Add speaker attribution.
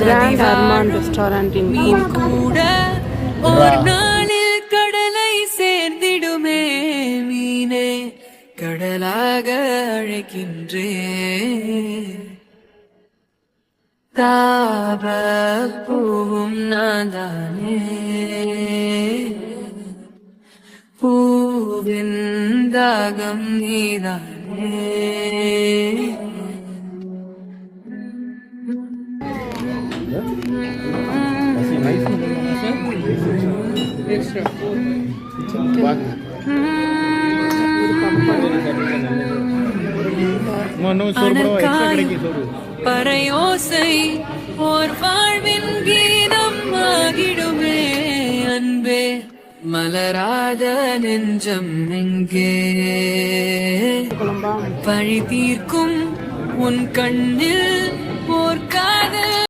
Speaker 1: grand Arman ரெஸ்டாரண்டின்
Speaker 2: கூட ஒரு நாளில் கடலை சேர்ந்திடுமே மீனே கடலாக அழைக்கின்றே தாவ பூவும் நான் தானே பூவின் தாகம் நீதானே பறையோசை ஓர் வாழ்வின் கீதம் ஆகிடுமே அன்பே மலராத நெஞ்சம் எங்கே பழி தீர்க்கும் உன் கண்ணில்